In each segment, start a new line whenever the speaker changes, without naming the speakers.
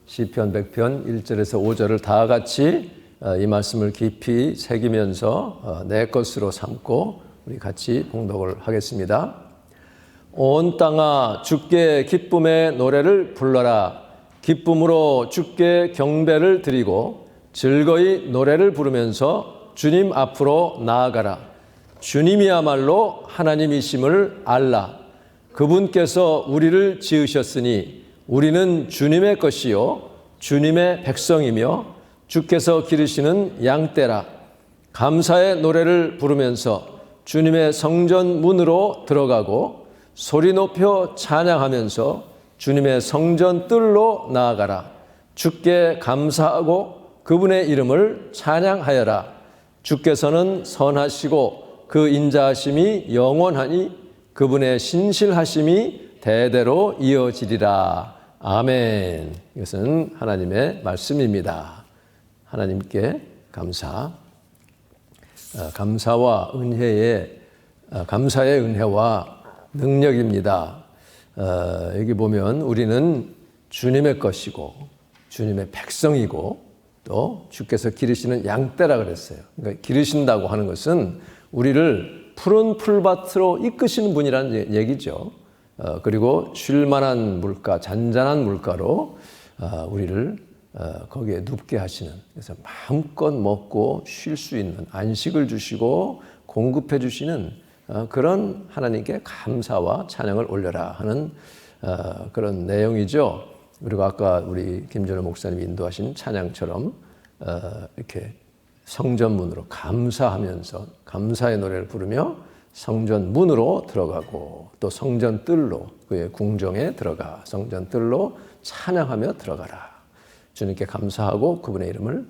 시편 100편 1절에서 5절을 다 같이 이 말씀을 깊이 새기면서 내 것으로 삼고 우리 같이 봉독을 하겠습니다. 온 땅아 주께 기쁨의 노래를 불러라. 기쁨으로 주께 경배를 드리고 즐거이 노래를 부르면서 주님 앞으로 나아가라. 주님이야말로 하나님이심을 알라. 그분께서 우리를 지으셨으니 우리는 주님의 것이요 주님의 백성이며 주께서 기르시는 양떼라. 감사의 노래를 부르면서 주님의 성전 문으로 들어가고 소리 높여 찬양하면서 주님의 성전 뜰로 나아가라. 주께 감사하고 그분의 이름을 찬양하여라. 주께서는 선하시고 그 인자하심이 영원하니 그분의 신실하심이 대대로 이어지리라. 아멘. 이것은 하나님의 말씀입니다. 하나님께 감사. 감사와 은혜의 감사의 은혜와 능력입니다. 여기 보면 우리는 주님의 것이고 주님의 백성이고 또 주께서 기르시는 양떼라 그랬어요. 그러니까 기르신다고 하는 것은 우리를 푸른 풀밭으로 이끄시는 분이라는 얘기죠. 그리고 쉴만한 물가, 잔잔한 물가로 우리를 거기에 눕게 하시는, 그래서 마음껏 먹고 쉴 수 있는 안식을 주시고 공급해 주시는 그런 하나님께 감사와 찬양을 올려라 하는 그런 내용이죠. 그리고 아까 우리 김준호 목사님이 인도하신 찬양처럼 이렇게 성전문으로 감사하면서 감사의 노래를 부르며 성전 문으로 들어가고 또 성전 뜰로 그의 궁정에 들어가 성전 뜰로 찬양하며 들어가라. 주님께 감사하고 그분의 이름을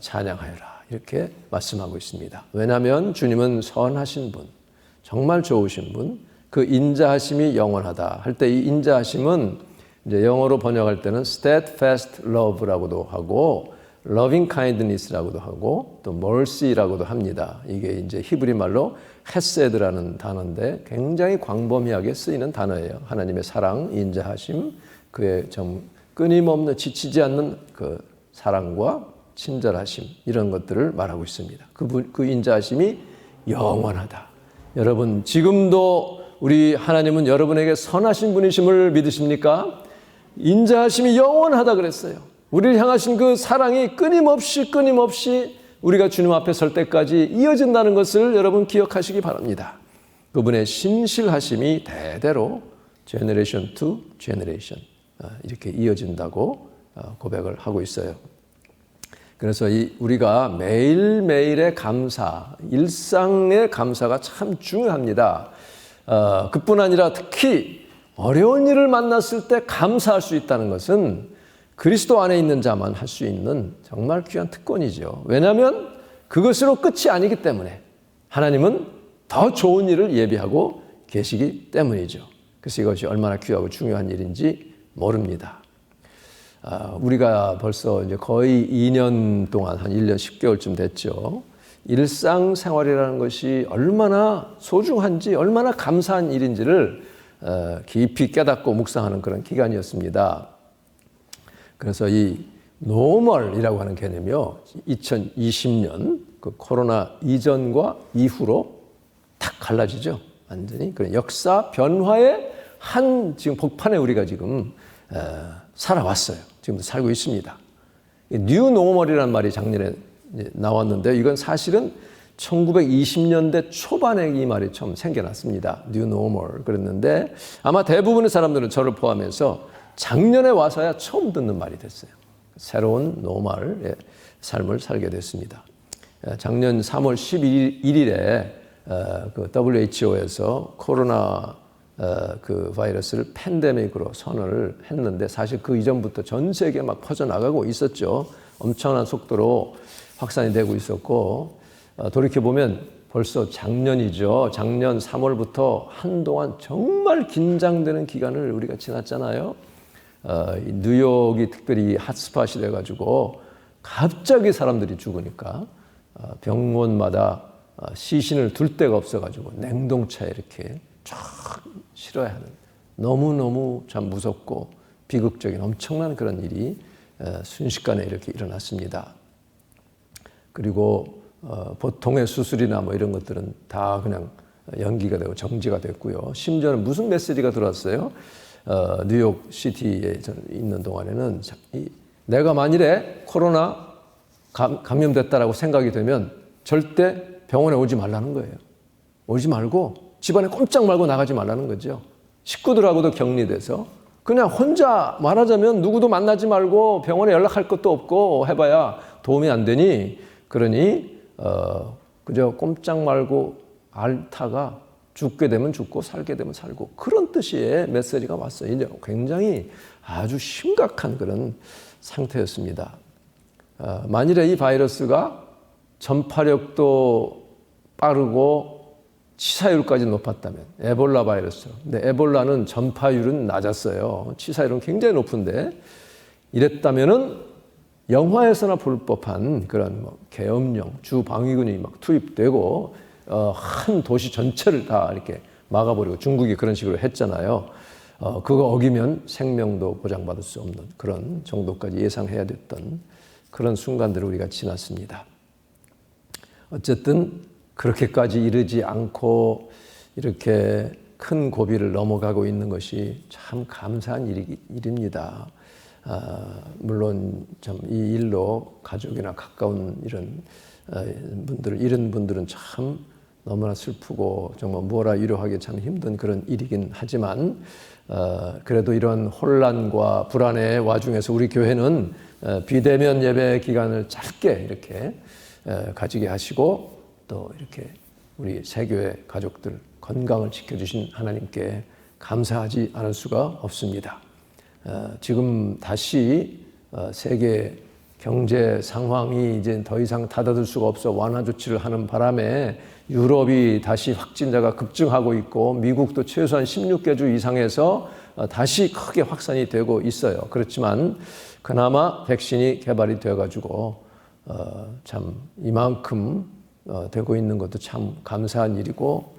찬양하여라. 이렇게 말씀하고 있습니다. 왜냐하면 주님은 선하신 분, 정말 좋으신 분, 그 인자하심이 영원하다 할 때 이 인자하심은 이제 영어로 번역할 때는 steadfast love라고도 하고 loving kindness라고도 하고 또 mercy라고도 합니다. 이게 이제 히브리 말로 헤세드라는 단어인데 굉장히 광범위하게 쓰이는 단어예요. 하나님의 사랑, 인자하심, 그의 좀 끊임없는 지치지 않는 그 사랑과 친절하심 이런 것들을 말하고 있습니다. 그 인자하심이 영원하다. 여러분 지금도 우리 하나님은 여러분에게 선하신 분이심을 믿으십니까? 인자하심이 영원하다 그랬어요. 우리를 향하신 그 사랑이 끊임없이 우리가 주님 앞에 설 때까지 이어진다는 것을 여러분 기억하시기 바랍니다. 그분의 신실하심이 대대로 generation to generation 이렇게 이어진다고 고백을 하고 있어요. 그래서 우리가 매일매일의 감사, 일상의 감사가 참 중요합니다. 그뿐 아니라 특히 어려운 일을 만났을 때 감사할 수 있다는 것은 그리스도 안에 있는 자만 할 수 있는 정말 귀한 특권이죠. 왜냐하면 그것으로 끝이 아니기 때문에 하나님은 더 좋은 일을 예비하고 계시기 때문이죠. 그래서 이것이 얼마나 귀하고 중요한 일인지 모릅니다. 우리가 벌써 이제 거의 2년 동안 한 1년 10개월쯤 됐죠. 일상생활이라는 것이 얼마나 소중한지 얼마나 감사한 일인지를 깊이 깨닫고 묵상하는 그런 기간이었습니다. 그래서 이 노멀이라고 하는 개념이요, 2020년 그 코로나 이전과 이후로 탁 갈라지죠. 완전히 그런 역사 변화의 한 지금 복판에 우리가 지금 살아왔어요. 지금도 살고 있습니다. 뉴 노멀이라는 말이 작년에 나왔는데 이건 사실은 1920년대 초반에 이 말이 처음 생겨났습니다. 뉴 노멀 그랬는데 아마 대부분의 사람들은 저를 포함해서 작년에 와서야 처음 듣는 말이 됐어요. 새로운 노멀의 삶을 살게 됐습니다. 작년 3월 11일에 그 WHO에서 코로나 그 바이러스를 팬데믹으로 선언을 했는데 사실 그 이전부터 전 세계에 막 퍼져나가고 있었죠. 엄청난 속도로 확산이 되고 있었고 돌이켜보면 벌써 작년이죠. 작년 3월부터 한동안 정말 긴장되는 기간을 우리가 지났잖아요. 뉴욕이 특별히 핫스팟이 돼가지고 갑자기 사람들이 죽으니까 병원마다 시신을 둘 데가 없어가지고 냉동차에 이렇게 쫙 실어야 하는 너무너무 참 무섭고 비극적인 엄청난 그런 일이 순식간에 이렇게 일어났습니다. 그리고 보통의 수술이나 뭐 이런 것들은 다 그냥 연기가 되고 정지가 됐고요. 심지어는 무슨 메시지가 들어왔어요? 뉴욕 시티에 있는 동안에는 내가 만일에 코로나 감염됐다라고 생각이 되면 절대 병원에 오지 말라는 거예요. 오지 말고 집안에 꼼짝 말고 나가지 말라는 거죠. 식구들하고도 격리돼서 그냥 혼자 말하자면 누구도 만나지 말고 병원에 연락할 것도 없고 해봐야 도움이 안 되니 그러니 그저 꼼짝 말고 앓다가 죽게 되면 죽고 살게 되면 살고 그런 뜻의 메시지가 왔어요. 이제 굉장히 아주 심각한 그런 상태였습니다. 만일에 이 바이러스가 전파력도 빠르고 치사율까지 높았다면 에볼라 바이러스. 근데 에볼라는 전파율은 낮았어요. 치사율은 굉장히 높은데 이랬다면은 영화에서나 볼 법한 그런 뭐 계엄령, 주방위군이 막 투입되고 한 도시 전체를 다 이렇게 막아버리고 중국이 그런 식으로 했잖아요. 그거 어기면 생명도 보장받을 수 없는 그런 정도까지 예상해야 됐던 그런 순간들을 우리가 지났습니다. 어쨌든 그렇게까지 이르지 않고 이렇게 큰 고비를 넘어가고 있는 것이 참 감사한 일입니다. 물론 참 이 일로 가족이나 가까운 이런 분들을 잃은 분들은 참 너무나 슬프고 정말 뭐라 위로하기 참 힘든 그런 일이긴 하지만 그래도 이런 혼란과 불안의 와중에서 우리 교회는 비대면 예배 기간을 짧게 이렇게 가지게 하시고 또 이렇게 우리 새교회 가족들 건강을 지켜주신 하나님께 감사하지 않을 수가 없습니다. 지금 다시 세계 경제 상황이 이제 더 이상 닫아둘 수가 없어 완화 조치를 하는 바람에 유럽이 다시 확진자가 급증하고 있고 미국도 최소한 16개 주 이상에서 다시 크게 확산이 되고 있어요. 그렇지만 그나마 백신이 개발이 되어가지고 참 이만큼 되고 있는 것도 참 감사한 일이고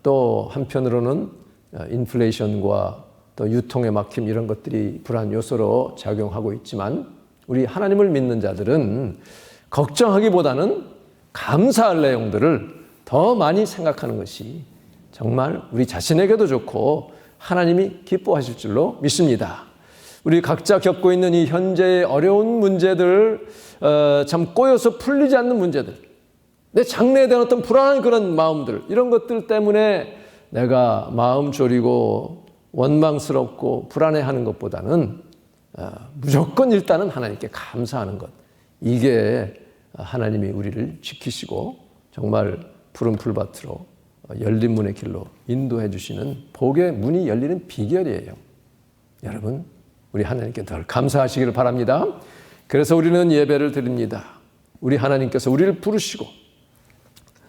또 한편으로는 인플레이션과 또 유통의 막힘 이런 것들이 불안 요소로 작용하고 있지만 우리 하나님을 믿는 자들은 걱정하기보다는 감사할 내용들을 더 많이 생각하는 것이 정말 우리 자신에게도 좋고 하나님이 기뻐하실 줄로 믿습니다. 우리 각자 겪고 있는 이 현재의 어려운 문제들, 참 꼬여서 풀리지 않는 문제들, 내 장래에 대한 어떤 불안한 그런 마음들, 이런 것들 때문에 내가 마음 졸이고 원망스럽고 불안해하는 것보다는 무조건 일단은 하나님께 감사하는 것. 이게 하나님이 우리를 지키시고 정말 푸른 풀밭으로 열린 문의 길로 인도해 주시는 복의 문이 열리는 비결이에요. 여러분, 우리 하나님께 늘 감사하시기를 바랍니다. 그래서 우리는 예배를 드립니다. 우리 하나님께서 우리를 부르시고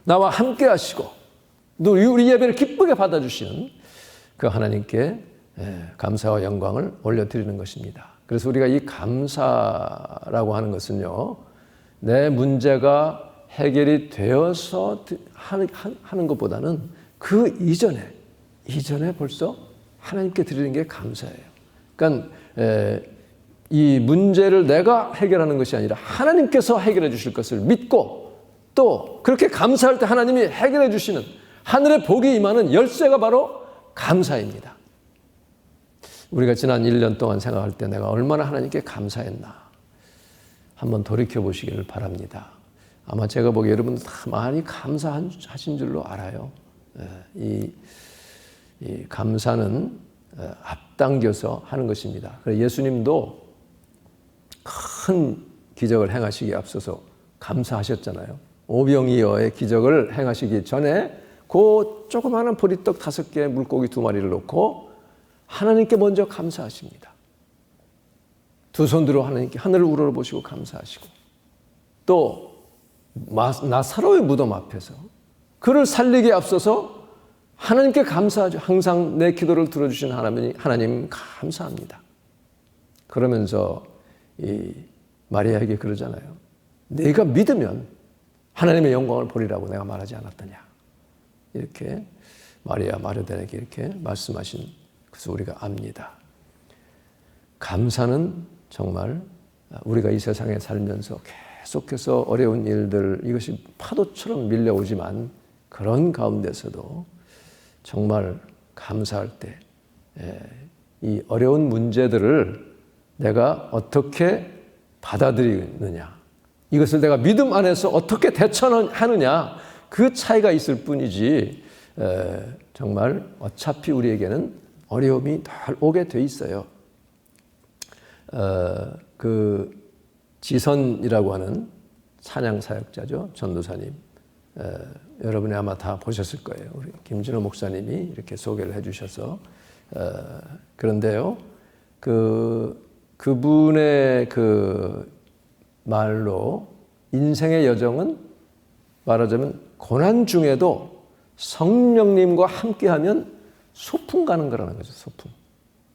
나와 함께 하시고 또 우리 예배를 기쁘게 받아주시는 그 하나님께 감사와 영광을 올려드리는 것입니다. 그래서 우리가 이 감사라고 하는 것은요, 내 문제가 해결이 되어서 하는 것보다는 그 이전에 벌써 하나님께 드리는 게 감사예요. 그러니까 이 문제를 내가 해결하는 것이 아니라 하나님께서 해결해 주실 것을 믿고 또 그렇게 감사할 때 하나님이 해결해 주시는 하늘의 복이 임하는 열쇠가 바로 감사입니다. 우리가 지난 1년 동안 생각할 때 내가 얼마나 하나님께 감사했나 한번 돌이켜 보시기를 바랍니다. 아마 제가 보기에 여러분들 다 많이 감사하신 줄로 알아요. 이 감사는 앞당겨서 하는 것입니다. 그래서 예수님도 큰 기적을 행하시기에 앞서서 감사하셨잖아요. 오병이어의 기적을 행하시기 전에 그 조그마한 보리떡 5개, 물고기 2마리를 놓고 하나님께 먼저 감사하십니다. 두 손 들어 하나님께 하늘을 우러러보시고 감사하시고 또 나사로의 무덤 앞에서 그를 살리기에 앞서서 하나님께 감사하죠. 항상 내 기도를 들어주신 하나님 감사합니다. 그러면서 이 마리아에게 그러잖아요. 내가 믿으면 하나님의 영광을 보리라고 내가 말하지 않았더냐. 이렇게 마리아 마르다에게 이렇게 말씀하신 것을 우리가 압니다. 감사는 정말 우리가 이 세상에 살면서 계속해서 어려운 일들, 이것이 파도처럼 밀려오지만 그런 가운데서도 정말 감사할 때 이 어려운 문제들을 내가 어떻게 받아들이느냐, 이것을 내가 믿음 안에서 어떻게 대처하느냐, 그 차이가 있을 뿐이지 정말 어차피 우리에게는 어려움이 늘 오게 돼 있어요. 그 지선이라고 하는 찬양 사역자죠, 전도사님. 여러분이 아마 다 보셨을 거예요. 우리 김진호 목사님이 이렇게 소개를 해주셔서. 그런데요, 그분의 그 말로 인생의 여정은 말하자면 고난 중에도 성령님과 함께하면 소풍 가는 거라는 거죠. 소풍.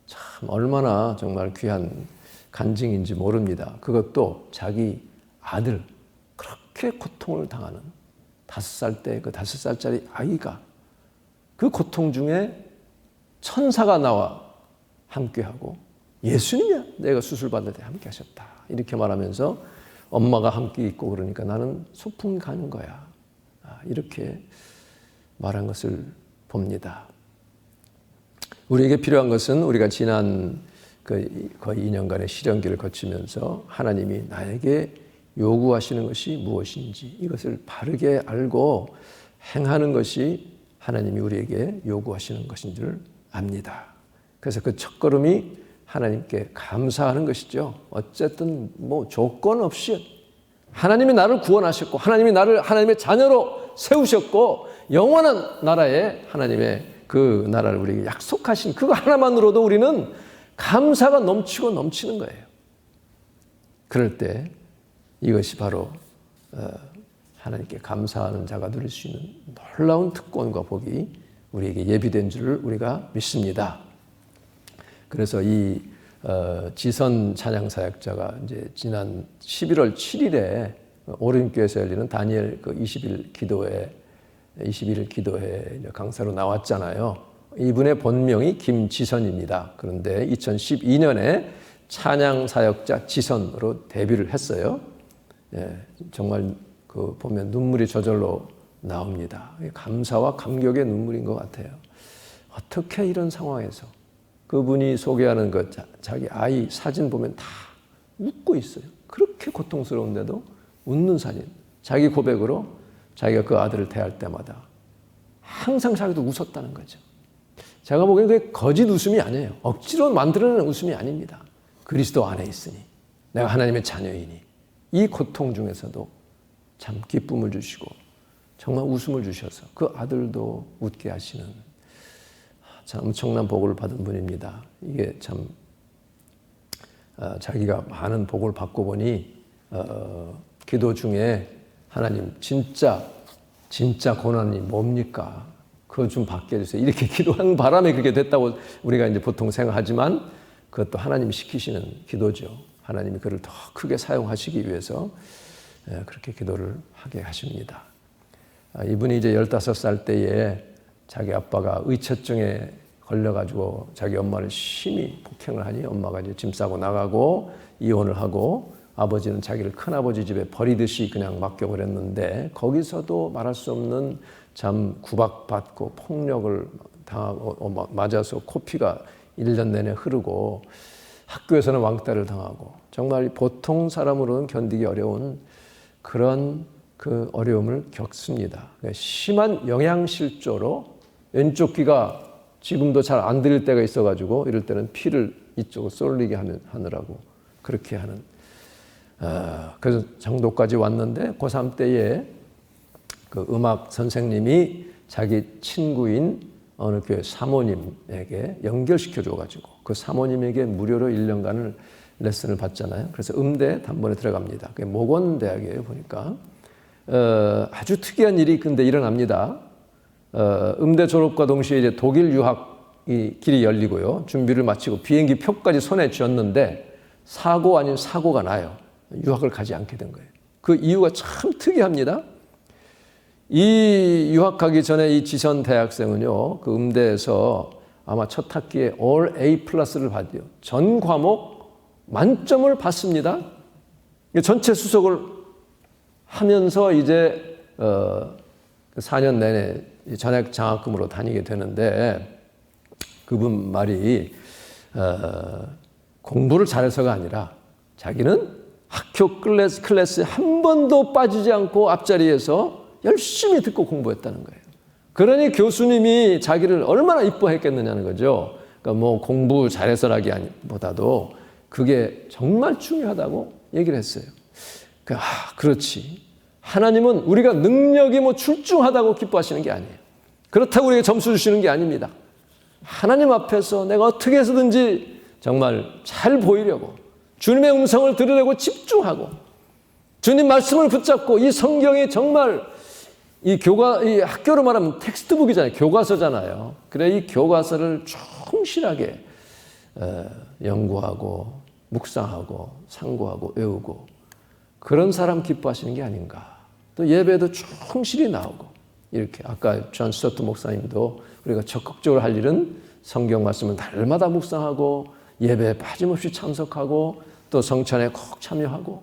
참 얼마나 정말 귀한 간증인지 모릅니다. 그것도 자기 아들, 그렇게 고통을 당하는 5살 때 그 5살짜리 아이가 그 고통 중에 천사가 나와 함께하고, 예수님이야 내가 수술받을 때 함께 하셨다 이렇게 말하면서 엄마가 함께 있고, 그러니까 나는 소풍 가는 거야, 이렇게 말한 것을 봅니다. 우리에게 필요한 것은 우리가 지난 거의 2년간의 시련기를 거치면서 하나님이 나에게 요구하시는 것이 무엇인지 이것을 바르게 알고 행하는 것이 하나님이 우리에게 요구하시는 것인 줄 압니다. 그래서 그 첫걸음이 하나님께 감사하는 것이죠. 어쨌든 뭐 조건 없이 하나님이 나를 구원하셨고, 하나님이 나를 하나님의 자녀로 세우셨고, 영원한 나라에 하나님의 그 나라를 우리에게 약속하신 그거 하나만으로도 우리는 감사가 넘치고 넘치는 거예요. 그럴 때 이것이 바로 하나님께 감사하는 자가 누릴 수 있는 놀라운 특권과 복이 우리에게 예비된 줄을 우리가 믿습니다. 그래서 이 지선 찬양 사역자가 이제 지난 11월 7일에 오림교회에서 열리는 다니엘 그 20일 기도회 강사로 나왔잖아요. 이분의 본명이 김지선입니다. 그런데 2012년에 찬양 사역자 지선으로 데뷔를 했어요. 정말 그 보면 눈물이 저절로 나옵니다. 감사와 감격의 눈물인 것 같아요. 어떻게 이런 상황에서 그분이 소개하는 것, 자기 아이 사진 보면 다 웃고 있어요. 그렇게 고통스러운데도 웃는 사진. 자기 고백으로 자기가 그 아들을 대할 때마다 항상 자기도 웃었다는 거죠. 제가 보기엔 그게 거짓 웃음이 아니에요. 억지로 만들어내는 웃음이 아닙니다. 그리스도 안에 있으니, 내가 하나님의 자녀이니, 이 고통 중에서도 참 기쁨을 주시고 정말 웃음을 주셔서 그 아들도 웃게 하시는 참 엄청난 복을 받은 분입니다. 이게 참 자기가 많은 복을 받고 보니 기도 중에 하나님 진짜 고난이 뭡니까? 그거 좀 받게 해주세요. 이렇게 기도하는 바람에 그렇게 됐다고 우리가 이제 보통 생각하지만 그것도 하나님이 시키시는 기도죠. 하나님이 그를 더 크게 사용하시기 위해서 그렇게 기도를 하게 하십니다. 이분이 이제 15살 때에 자기 아빠가 의처증에 걸려가지고 자기 엄마를 심히 폭행을 하니 엄마가 이제 짐 싸고 나가고 이혼을 하고 아버지는 자기를 큰아버지 집에 버리듯이 그냥 맡겨버렸는데 거기서도 말할 수 없는 참 구박받고 폭력을 당하고 맞아서 코피가 1년 내내 흐르고 학교에서는 왕따를 당하고 정말 보통 사람으로는 견디기 어려운 그런 그 어려움을 겪습니다. 심한 영양실조로 왼쪽 귀가 지금도 잘 안 들릴 때가 있어가지고 이럴 때는 피를 이쪽으로 쏠리게 하느라고 그렇게 하는 그래서 정도까지 왔는데 고3 때에 그 음악 선생님이 자기 친구인 어느 교회 사모님에게 연결시켜 줘가지고 그 사모님에게 무료로 1년간을 레슨을 받잖아요. 그래서 음대 단번에 들어갑니다. 그게 모건대학이에요, 보니까. 아주 특이한 일이 근데 일어납니다. 음대 졸업과 동시에 이제 독일 유학이 길이 열리고요. 준비를 마치고 비행기 표까지 손에 쥐었는데 사고 아닌 사고가 나요. 유학을 가지 않게 된 거예요. 그 이유가 참 특이합니다. 이 유학하기 전에 이 지선 대학생은요, 그 음대에서 아마 첫 학기에 All A+를 받아요. 전 과목 만점을 받습니다. 전체 수석을 하면서 이제 4년 내내 전액 장학금으로 다니게 되는데 그분 말이 공부를 잘해서가 아니라 자기는 학교 클래스에 한 번도 빠지지 않고 앞자리에서 열심히 듣고 공부했다는 거예요. 그러니 교수님이 자기를 얼마나 이뻐했겠느냐는 거죠. 그러니까 뭐 공부 잘해서라기보다도 그게 정말 중요하다고 얘기를 했어요. 그렇지. 하나님은 우리가 능력이 뭐 출중하다고 기뻐하시는 게 아니에요. 그렇다고 우리에게 점수 주시는 게 아닙니다. 하나님 앞에서 내가 어떻게 해서든지 정말 잘 보이려고 주님의 음성을 들으려고 집중하고 주님 말씀을 붙잡고 이 성경이 정말 이 학교로 말하면 텍스트북이잖아요. 교과서잖아요. 그래 이 교과서를 충실하게 연구하고 묵상하고 상고하고 외우고 그런 사람 기뻐하시는 게 아닌가. 또 예배도 충실히 나오고 이렇게 아까 존 스토트 목사님도 우리가 적극적으로 할 일은 성경 말씀을 날마다 묵상하고 예배에 빠짐없이 참석하고 또 성찬에 꼭 참여하고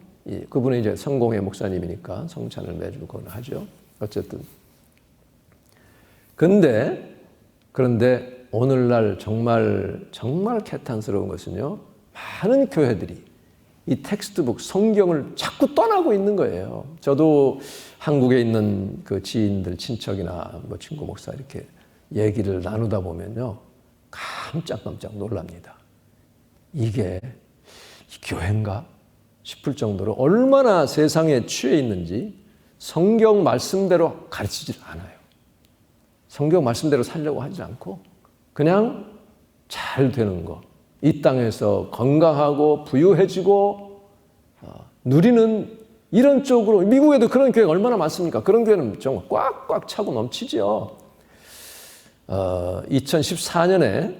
그분은 이제 성공회 목사님이니까 성찬을 매주 그건 하죠. 어쨌든 그런데 오늘날 정말 개탄스러운 것은요. 많은 교회들이 이 텍스트북 성경을 자꾸 떠나고 있는 거예요. 저도 한국에 있는 그 지인들 친척이나 뭐 친구 목사 이렇게 얘기를 나누다 보면요. 깜짝깜짝 놀랍니다. 이게 교회인가 싶을 정도로 얼마나 세상에 취해 있는지 성경 말씀대로 가르치질 않아요. 성경 말씀대로 살려고 하지 않고 그냥 잘 되는 거, 이 땅에서 건강하고 부유해지고 누리는 이런 쪽으로 미국에도 그런 교회가 얼마나 많습니까? 그런 교회는 정말 꽉꽉 차고 넘치죠. 2014년에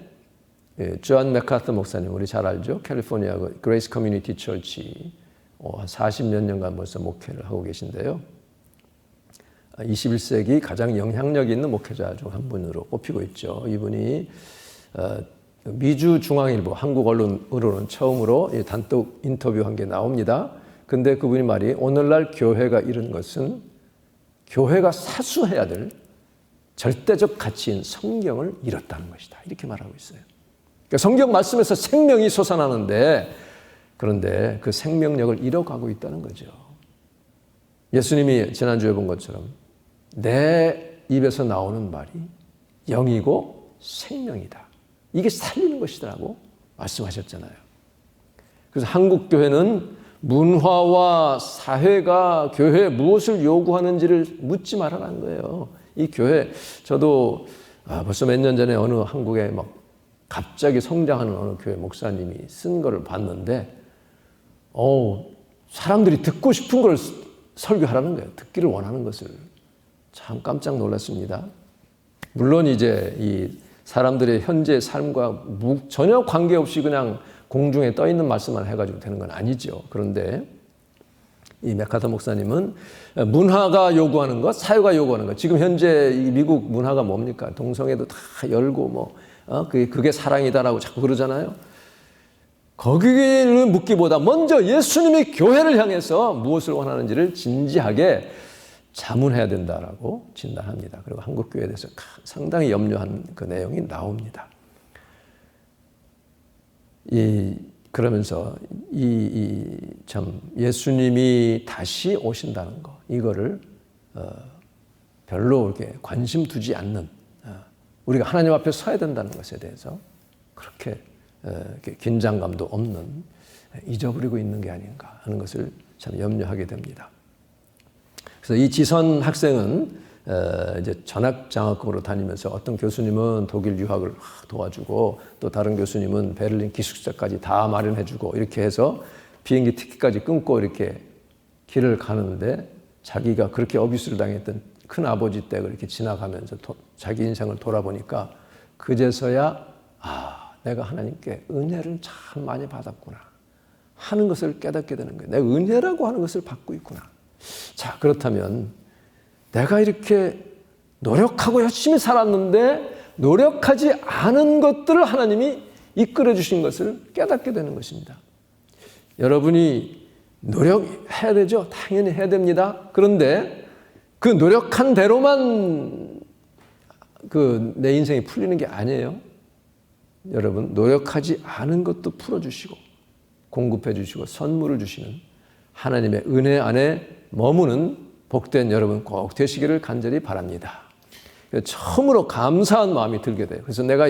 존 맥카터 목사님 우리 잘 알죠? 캘리포니아 그레이스 커뮤니티 처치 한 40몇 년간 벌써 목회를 하고 계신데요. 21세기 가장 영향력 있는 목회자 중 한 분으로 꼽히고 있죠. 이분이 미주 중앙일보 한국 언론으로는 처음으로 단독 인터뷰한 게 나옵니다. 근데 그분이 말이 오늘날 교회가 이런 것은 교회가 사수해야 될 절대적 가치인 성경을 잃었다는 것이다. 이렇게 말하고 있어요. 그러니까 성경 말씀에서 생명이 솟아나는데 그런데 그 생명력을 잃어가고 있다는 거죠. 예수님이 지난주에 본 것처럼 내 입에서 나오는 말이 영이고 생명이다. 이게 살리는 것이더라고 말씀하셨잖아요. 그래서 한국 교회는 문화와 사회가 교회에 무엇을 요구하는지를 묻지 말아라는 거예요. 이 교회 저도 벌써 몇 년 전에 어느 한국에 막 갑자기 성장하는 어느 교회 목사님이 쓴 거를 봤는데 사람들이 듣고 싶은 걸 설교하라는 거예요. 듣기를 원하는 것을. 참 깜짝 놀랐습니다. 물론 이제 이 사람들의 현재 삶과 전혀 관계없이 그냥 공중에 떠 있는 말씀만 해가지고 되는 건 아니죠. 그런데 이 맥카터 목사님은 문화가 요구하는 것, 사회가 요구하는 것. 지금 현재 이 미국 문화가 뭡니까? 동성애도 다 열고 그게 사랑이다라고 자꾸 그러잖아요. 거기를 묻기보다 먼저 예수님이 교회를 향해서 무엇을 원하는지를 진지하게 자문해야 된다라고 진단합니다. 그리고 한국 교회에 대해서 상당히 염려한 그 내용이 나옵니다. 그러면서 참 예수님이 다시 오신다는 거 이거를 별로 이렇게 관심 두지 않는 우리가 하나님 앞에 서야 된다는 것에 대해서 그렇게 긴장감도 없는 잊어버리고 있는 게 아닌가 하는 것을 참 염려하게 됩니다. 그래서 이 지선 학생은 이제 전학 장학금으로 다니면서 어떤 교수님은 독일 유학을 도와주고 또 다른 교수님은 베를린 기숙사까지 다 마련해주고 이렇게 해서 비행기 티켓까지 끊고 이렇게 길을 가는데 자기가 그렇게 어비스를 당했던 큰 아버지 댁을 이렇게 지나가면서 자기 인생을 돌아보니까 그제서야 내가 하나님께 은혜를 참 많이 받았구나 하는 것을 깨닫게 되는 거예요. 내가 은혜라고 하는 것을 받고 있구나. 자, 그렇다면 내가 이렇게 노력하고 열심히 살았는데 노력하지 않은 것들을 하나님이 이끌어 주신 것을 깨닫게 되는 것입니다. 여러분이 노력해야 되죠. 당연히 해야 됩니다. 그런데 그 노력한 대로만 내 인생이 풀리는 게 아니에요. 여러분, 노력하지 않은 것도 풀어주시고 공급해 주시고 선물을 주시는 하나님의 은혜 안에 머무는 복된 여러분 꼭 되시기를 간절히 바랍니다. 처음으로 감사한 마음이 들게 돼요. 그래서 내가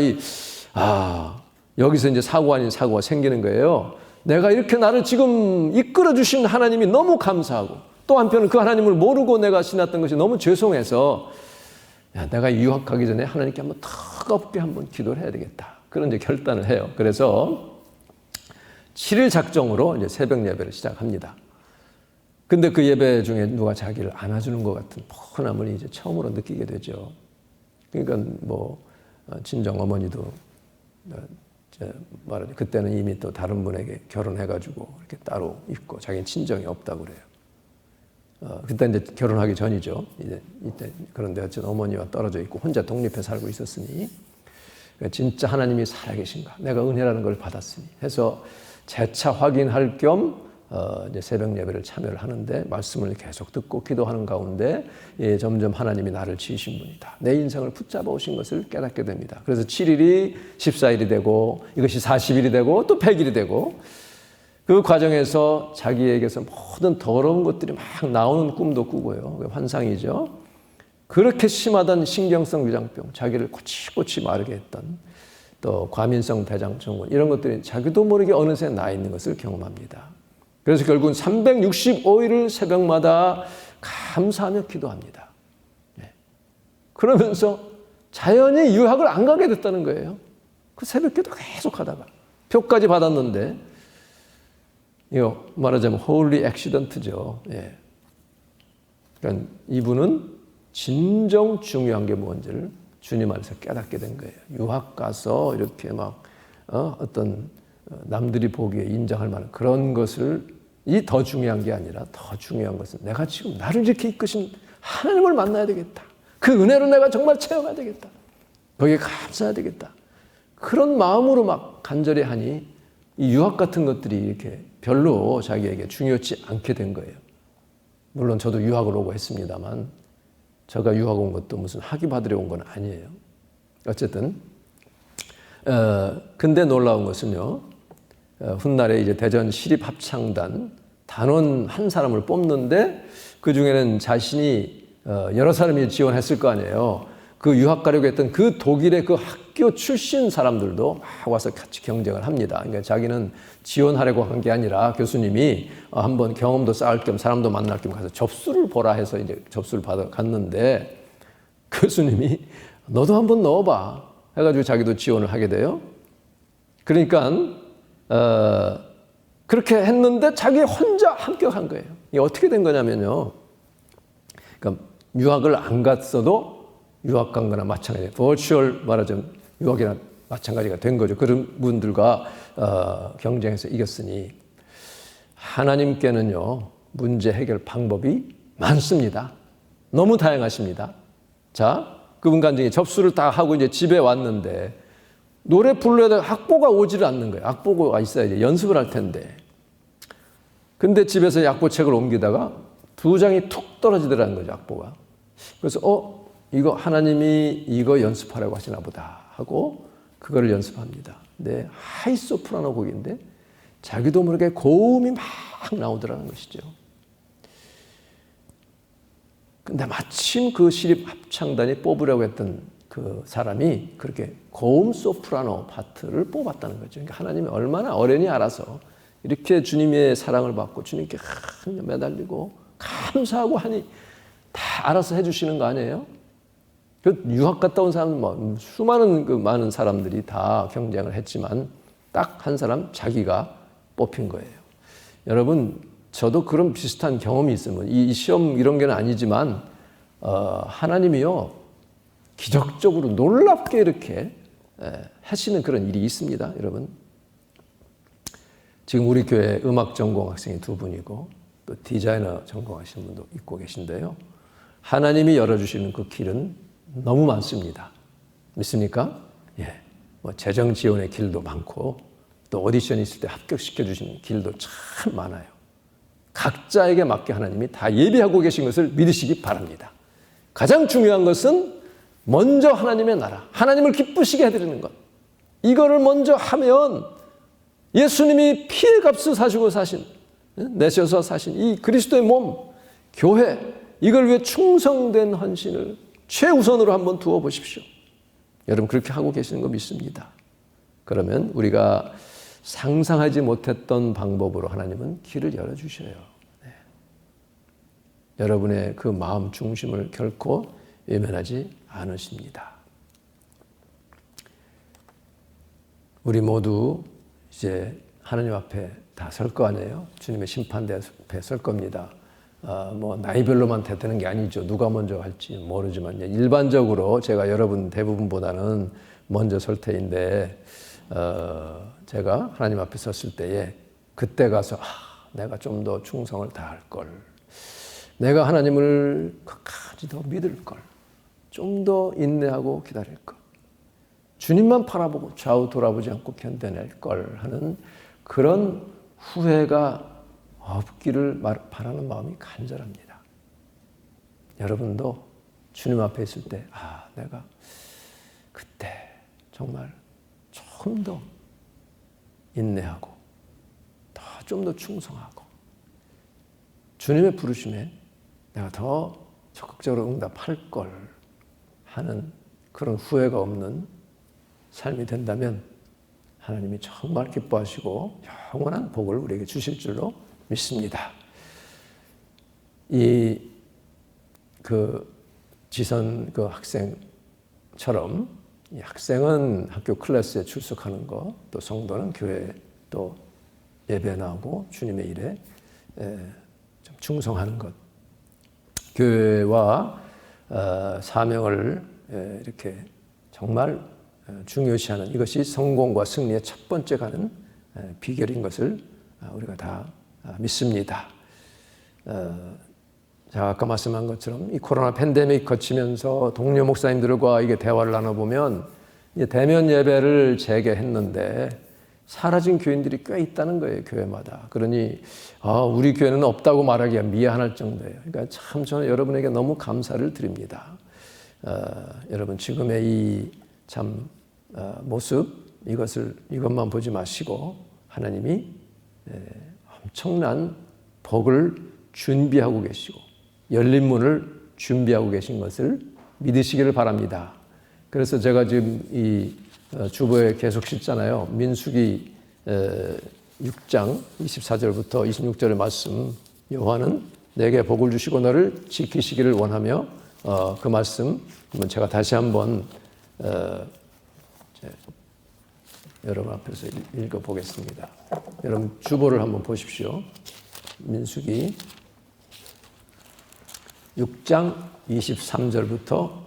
여기서 이제 사고 아닌 사고가 생기는 거예요. 내가 이렇게 나를 지금 이끌어 주신 하나님이 너무 감사하고, 또 한편은 그 하나님을 모르고 내가 지났던 것이 너무 죄송해서, 내가 유학 가기 전에 하나님께 한번 뜨겁게 한번 기도를 해야 되겠다. 그런 이제 결단을 해요. 그래서 7일 작정으로 이제 새벽 예배를 시작합니다. 근데 그 예배 중에 누가 자기를 안아주는 것 같은 포근함을 이제 처음으로 느끼게 되죠. 그러니까 친정 어머니도 말하니 그때는 이미 또 다른 분에게 결혼해가지고 이렇게 따로 있고 자기는 친정이 없다고 그래요. 그때 이제 결혼하기 전이죠. 이때 그런데 어쨌든 어머니와 떨어져 있고 혼자 독립해 살고 있었으니 진짜 하나님이 살아계신가, 내가 은혜라는 걸 받았으니 해서 재차 확인할 겸 이제 새벽 예배를 참여를 하는데 말씀을 계속 듣고 기도하는 가운데 점점 하나님이 나를 지으신 분이다, 내 인생을 붙잡아 오신 것을 깨닫게 됩니다. 그래서 7일이 14일이 되고 이것이 40일이 되고 또 100일이 되고 그 과정에서 자기에게서 모든 더러운 것들이 막 나오는 꿈도 꾸고요. 환상이죠. 그렇게 심하던 신경성 위장병, 자기를 꼬치꼬치 마르게 했던 또 과민성 대장증후군 이런 것들이 자기도 모르게 어느새 나 있는 것을 경험합니다. 그래서 결국은 365일을 새벽마다 감사하며 기도합니다. 그러면서 자연히 유학을 안 가게 됐다는 거예요. 그 새벽 기도 계속 하다가 표까지 받았는데 이거 말하자면 홀리 액시던트죠. 그러니까 이분은 진정 중요한 게 뭔지를 주님 안에서 깨닫게 된 거예요. 유학 가서 이렇게 막 어떤 남들이 보기에 인정할 만한 그런 것을 더 중요한 게 아니라 더 중요한 것은 내가 지금 나를 이렇게 이끄신 하나님을 만나야 되겠다. 그 은혜로 내가 정말 체험해야 되겠다. 거기에 감사해야 되겠다. 그런 마음으로 막 간절히 하니 이 유학 같은 것들이 이렇게 별로 자기에게 중요치 않게 된 거예요. 물론 저도 유학을 오고 했습니다만 제가 유학 온 것도 무슨 학위 받으러 온 건 아니에요. 어쨌든 근데 놀라운 것은요. 훗날에 이제 대전 시립합창단 단원 한 사람을 뽑는데 그 중에는 자신이 여러 사람이 지원했을 거 아니에요. 그 유학 가려고 했던 그 독일의 그 학교 출신 사람들도 막 와서 같이 경쟁을 합니다. 그러니까 자기는 지원하려고 한 게 아니라 교수님이 한번 경험도 쌓을 겸 사람도 만날 겸 가서 접수를 보라 해서 이제 접수를 받아 갔는데 교수님이 너도 한번 넣어봐 해가지고 자기도 지원을 하게 돼요. 그러니까 그렇게 했는데 자기 혼자 합격한 거예요. 이게 어떻게 된 거냐면요. 그러니까 유학을 안 갔어도 유학 간 거나 마찬가지예요. 버추얼 말하자면 유학이나 마찬가지가 된 거죠. 그런 분들과 경쟁해서 이겼으니 하나님께는요. 문제 해결 방법이 많습니다. 너무 다양하십니다. 자, 그분 간증이 접수를 다 하고 이제 집에 왔는데 노래 불러야 될 악보가 오지를 않는 거예요. 악보가 있어야지 연습을 할 텐데. 근데 집에서 악보책을 옮기다가 2장이 툭 떨어지더라는 거죠, 악보가. 그래서 이거 하나님이 이거 연습하라고 하시나 보다 하고 그거를 연습합니다. 근데 하이 소프라노 곡인데 자기도 모르게 고음이 막 나오더라는 것이죠. 근데 마침 그 시립 합창단이 뽑으려고 했던 그 사람이 그렇게 고음 소프라노 파트를 뽑았다는 거죠. 그러니까 하나님이 얼마나 어련히 알아서 이렇게 주님의 사랑을 받고 주님께 매달리고 감사하고 하니 다 알아서 해주시는 거 아니에요? 그 유학 갔다 온 사람 수많은 많은 사람들이 다 경쟁을 했지만 딱 한 사람 자기가 뽑힌 거예요. 여러분 저도 그런 비슷한 경험이 있으면 이 시험 이런 게 아니지만 하나님이요 기적적으로 놀랍게 이렇게 하시는 그런 일이 있습니다. 여러분 지금 우리 교회 음악 전공 학생이 2분이고 또 디자이너 전공하시는 분도 있고 계신데요. 하나님이 열어주시는 그 길은 너무 많습니다. 믿습니까? 예. 재정 지원의 길도 많고 또 오디션이 있을 때 합격시켜 주시는 길도 참 많아요. 각자에게 맞게 하나님이 다 예비하고 계신 것을 믿으시기 바랍니다. 가장 중요한 것은 먼저 하나님의 나라, 하나님을 기쁘시게 해드리는 것. 이거를 먼저 하면 예수님이 피의 값을 내셔서 사신 이 그리스도의 몸, 교회, 이걸 위해 충성된 헌신을 최우선으로 한번 두어 보십시오. 여러분 그렇게 하고 계시는 거 믿습니다. 그러면 우리가 상상하지 못했던 방법으로 하나님은 길을 열어주셔요. 네. 여러분의 그 마음 중심을 결코 외면하지 않으십니다. 우리 모두 이제 하나님 앞에 다 설 거 아니에요? 주님의 심판대 앞에 설 겁니다. 뭐 나이별로만 되는 게 아니죠. 누가 먼저 할지 모르지만 일반적으로 제가 여러분 대부분보다는 먼저 설 테인데 제가 하나님 앞에 섰을 때에 그때 가서 내가 좀 더 충성을 다할 걸, 내가 하나님을 끝까지 더 믿을 걸, 좀 더 인내하고 기다릴 걸, 주님만 바라보고 좌우 돌아보지 않고 견뎌낼 걸 하는 그런 후회가 없기를 바라는 마음이 간절합니다. 여러분도 주님 앞에 있을 때 내가 그때 정말 조금 더 인내하고 좀 더 충성하고 주님의 부르심에 내가 더 적극적으로 응답할 걸 하는 그런 후회가 없는 삶이 된다면 하나님이 정말 기뻐하시고 영원한 복을 우리에게 주실 줄로 믿습니다. 지선 학생처럼 이 학생은 학교 클래스에 출석하는 거, 또 성도는 교회에 또 예배 나오고 주님의 일에 좀 충성하는 것. 교회와 사명을 이렇게 정말 중요시하는 이것이 성공과 승리의 첫 번째 가는 비결인 것을 우리가 다 믿습니다. 제가 아까 말씀한 것처럼 이 코로나 팬데믹 거치면서 동료 목사님들과 이게 대화를 나눠보면 이제 대면 예배를 재개했는데 사라진 교인들이 꽤 있다는 거예요, 교회마다. 그러니 우리 교회는 없다고 말하기가 미안할 정도예요. 그러니까 참 저는 여러분에게 너무 감사를 드립니다. 여러분 지금의 이 참 모습, 이것만 보지 마시고 하나님이 엄청난 복을 준비하고 계시고 열린 문을 준비하고 계신 것을 믿으시기를 바랍니다. 그래서 제가 지금 이 주보에 계속 싣잖아요. 민수기 6장 24절부터 26절의 말씀, 여호와는 내게 복을 주시고 너를 지키시기를 원하며, 그 말씀 제가 다시 한번 여러분 앞에서 읽어보겠습니다. 여러분 주보를 한번 보십시오. 민수기 6장 24절부터죠.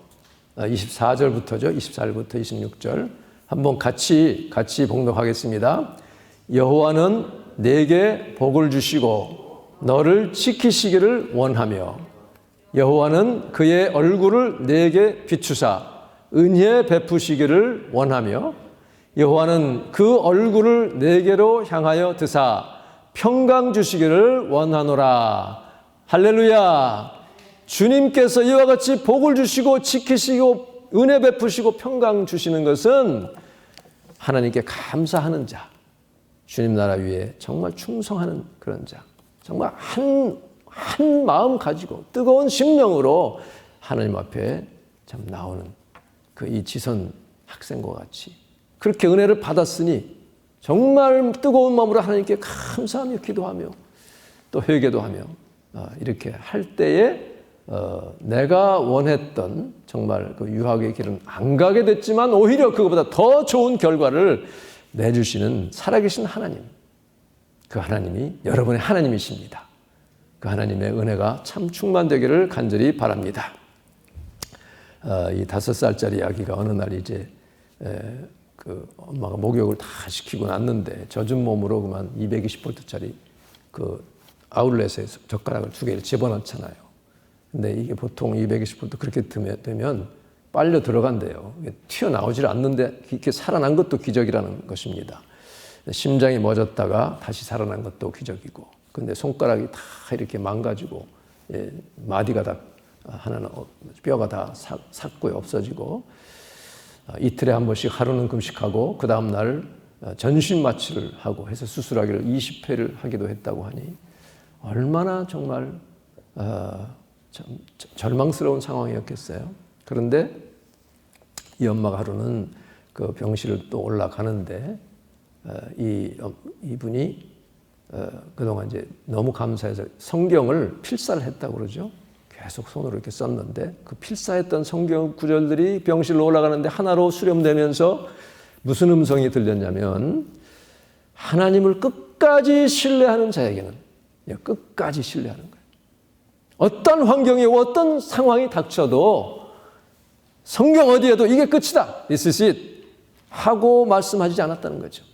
24절부터 26절 한번 같이 봉독하겠습니다. 여호와는 내게 복을 주시고 너를 지키시기를 원하며 여호와는 그의 얼굴을 내게 비추사 은혜 베푸시기를 원하며 여호와는 그 얼굴을 내게로 향하여 드사 평강 주시기를 원하노라. 할렐루야. 주님께서 이와 같이 복을 주시고 지키시고 은혜 베푸시고 평강 주시는 것은 하나님께 감사하는 자, 주님 나라 위에 정말 충성하는 그런 자, 정말 한 마음 가지고 뜨거운 심령으로 하나님 앞에 참 나오는 이 지선 학생과 같이 그렇게 은혜를 받았으니 정말 뜨거운 마음으로 하나님께 감사하며 기도하며 또 회개도 하며 이렇게 할 때에 내가 원했던 정말 그 유학의 길은 안 가게 됐지만 오히려 그것보다 더 좋은 결과를 내주시는 살아계신 하나님, 그 하나님이 여러분의 하나님이십니다. 그 하나님의 은혜가 참 충만되기를 간절히 바랍니다. 이 5살짜리 아기가 어느 날 이제 그 엄마가 목욕을 다 시키고 났는데 젖은 몸으로 그만 220볼트짜리 그 아울렛에서 젓가락을 2개를 집어넣잖아요. 근데 이게 보통 220볼트 그렇게 되면 빨려 들어간대요. 튀어나오질 않는데 이렇게 살아난 것도 기적이라는 것입니다. 심장이 멎었다가 다시 살아난 것도 기적이고, 근데 손가락이 다 이렇게 망가지고, 마디가 다 하나는 뼈가 다 삭고요, 없어지고, 이틀에 한 번씩 하루는 금식하고 그 다음 날 전신 마취를 하고 해서 수술하기를 20회를 하기도 했다고 하니 얼마나 정말 절망스러운 상황이었겠어요. 그런데 이 엄마가 하루는 그 병실을 또 올라가는데 이분이 그동안 이제 너무 감사해서 성경을 필사를 했다고 그러죠. 계속 손으로 이렇게 썼는데 그 필사했던 성경 구절들이 병실로 올라가는데 하나로 수렴되면서 무슨 음성이 들렸냐면, 하나님을 끝까지 신뢰하는 자에게는 끝까지 신뢰하는 거예요. 어떤 환경이 어떤 상황이 닥쳐도 성경 어디에도 이게 끝이다, This is it 하고 말씀하지 않았다는 거죠.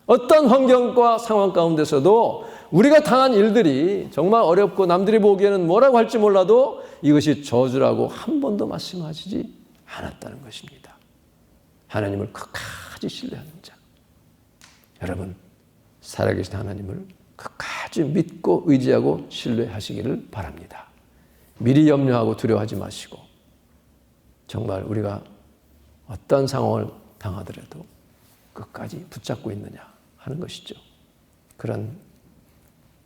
어떤 환경과 상황 가운데서도 우리가 당한 일들이 정말 어렵고 남들이 보기에는 뭐라고 할지 몰라도 이것이 저주라고 한 번도 말씀하시지 않았다는 것입니다. 하나님을 끝까지 신뢰하는 자. 여러분, 살아계신 하나님을 끝까지 믿고 의지하고 신뢰하시기를 바랍니다. 미리 염려하고 두려워하지 마시고, 정말 우리가 어떤 상황을 당하더라도 끝까지 붙잡고 있느냐 하는 것이죠. 그런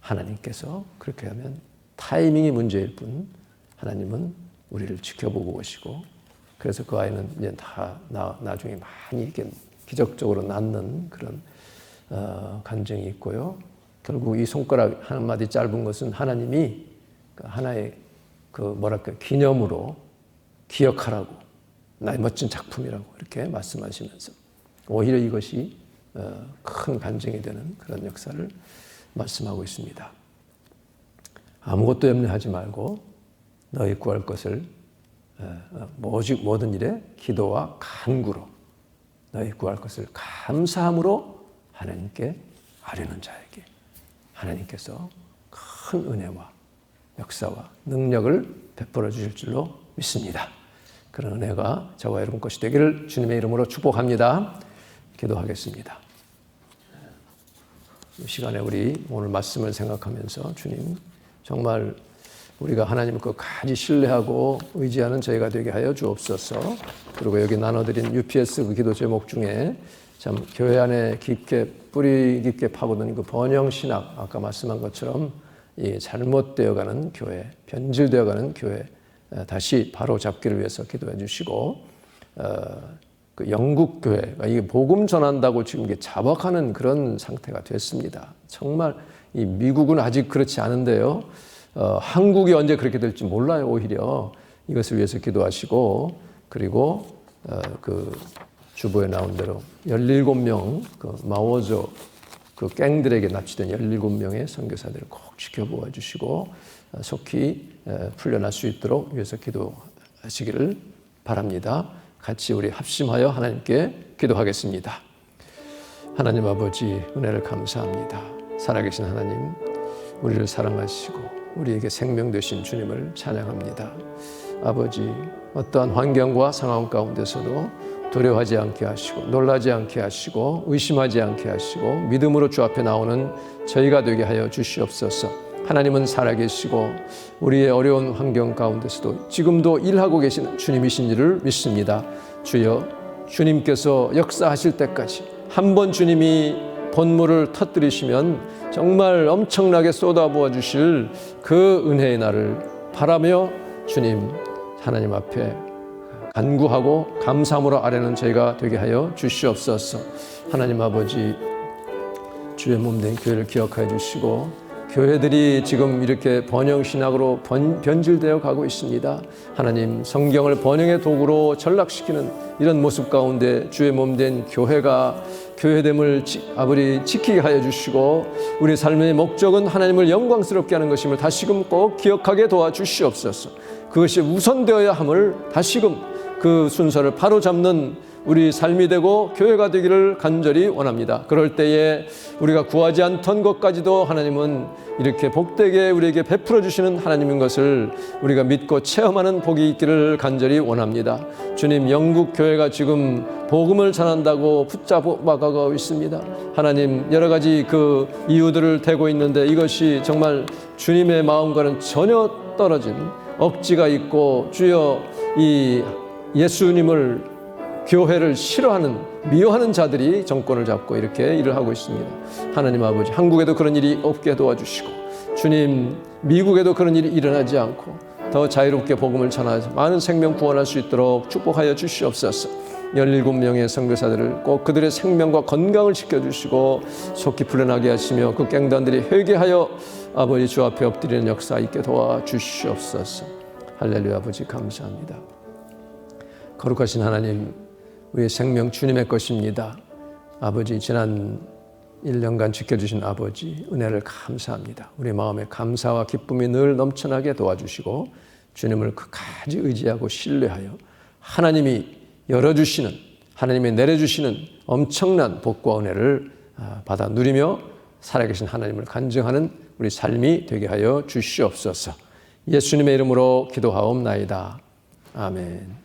하나님께서 그렇게 하면 타이밍이 문제일 뿐 하나님은 우리를 지켜보고 오시고, 그래서 그 아이는 이제 다 나중에 많이 이렇게 기적적으로 낫는 그런 간증이 있고요. 결국 이 손가락 한마디 짧은 것은 하나님이 하나의 기념으로 기억하라고, 나의 멋진 작품이라고 이렇게 말씀하시면서 오히려 이것이 큰 간증이 되는 그런 역사를 말씀하고 있습니다. 아무것도 염려하지 말고 너희 구할 것을 오직 모든 일에 기도와 간구로 너희 구할 것을 감사함으로 하나님께 아뢰는 자에게 하나님께서 큰 은혜와 역사와 능력을 베풀어 주실 줄로 믿습니다. 그런 은혜가 저와 여러분 것이 되기를 주님의 이름으로 축복합니다. 기도하겠습니다. 이 시간에 우리 오늘 말씀을 생각하면서 주님, 정말 우리가 하나님을 끝까지 신뢰하고 의지하는 저희가 되게 하여 주옵소서. 그리고 여기 나눠드린 UPS 그 기도 제목 중에 참 교회 안에 깊게 뿌리 깊게 파고든 그 번영 신학, 아까 말씀한 것처럼 이 잘못되어가는 교회, 변질되어가는 교회 다시 바로 잡기를 위해서 기도해 주시고, 그 영국 교회가 이게 복음 전한다고 지금 이게 자박하는 그런 상태가 됐습니다. 정말 이 미국은 아직 그렇지 않은데요. 한국이 언제 그렇게 될지 몰라요. 오히려 이것을 위해서 기도하시고, 그리고 그 주보에 나온 대로 17명 그 마오조 그 갱들에게 납치된 17명의 선교사들을 꼭 지켜보아 주시고 속히 풀려날 수 있도록 위해서 기도하시기를 바랍니다. 같이 우리 합심하여 하나님께 기도하겠습니다. 하나님 아버지, 은혜를 감사합니다. 살아계신 하나님, 우리를 사랑하시고 우리에게 생명 되신 주님을 찬양합니다. 아버지, 어떠한 환경과 상황 가운데서도 두려워하지 않게 하시고 놀라지 않게 하시고 의심하지 않게 하시고 믿음으로 주 앞에 나오는 저희가 되게 하여 주시옵소서. 하나님은 살아계시고 우리의 어려운 환경 가운데서도 지금도 일하고 계신 주님이신 줄을 믿습니다. 주여, 주님께서 역사하실 때까지 한번 주님이 본물을 터뜨리시면 정말 엄청나게 쏟아부어 주실 그 은혜의 날을 바라며 주님 하나님 앞에 간구하고 감사함으로 아뢰는 저희가 되게 하여 주시옵소서. 하나님 아버지, 주의 몸된 교회를 기억하여 주시고 교회들이 지금 이렇게 번영신학으로 변질되어 가고 있습니다. 하나님, 성경을 번영의 도구로 전락시키는 이런 모습 가운데 주의 몸된 교회가 교회됨을 아버지 지키게 하여 주시고 우리 삶의 목적은 하나님을 영광스럽게 하는 것임을 다시금 꼭 기억하게 도와주시옵소서. 그것이 우선되어야 함을 다시금 그 순서를 바로잡는 우리 삶이 되고 교회가 되기를 간절히 원합니다. 그럴 때에 우리가 구하지 않던 것까지도 하나님은 이렇게 복되게 우리에게 베풀어 주시는 하나님인 것을 우리가 믿고 체험하는 복이 있기를 간절히 원합니다. 주님, 영국 교회가 지금 복음을 전한다고 붙잡아가고 있습니다. 하나님, 여러 가지 그 이유들을 대고 있는데 이것이 정말 주님의 마음과는 전혀 떨어진 억지가 있고, 주여, 이 예수님을, 교회를 싫어하는, 미워하는 자들이 정권을 잡고 이렇게 일을 하고 있습니다. 하나님 아버지, 한국에도 그런 일이 없게 도와주시고, 주님, 미국에도 그런 일이 일어나지 않고 더 자유롭게 복음을 전하지 많은 생명 구원할 수 있도록 축복하여 주시옵소서. 17명의 선교사들을 꼭 그들의 생명과 건강을 지켜주시고 속히 풀려나게 하시며 그 갱단들이 회개하여 아버지 주 앞에 엎드리는 역사 있게 도와주시옵소서. 할렐루야. 아버지 감사합니다. 거룩하신 하나님, 우리의 생명 주님의 것입니다. 아버지, 지난 1년간 지켜주신 아버지 은혜를 감사합니다. 우리 마음에 감사와 기쁨이 늘 넘쳐나게 도와주시고 주님을 끝까지 의지하고 신뢰하여 하나님이 열어주시는, 하나님이 내려주시는 엄청난 복과 은혜를 받아 누리며 살아계신 하나님을 간증하는 우리 삶이 되게 하여 주시옵소서. 예수님의 이름으로 기도하옵나이다. 아멘.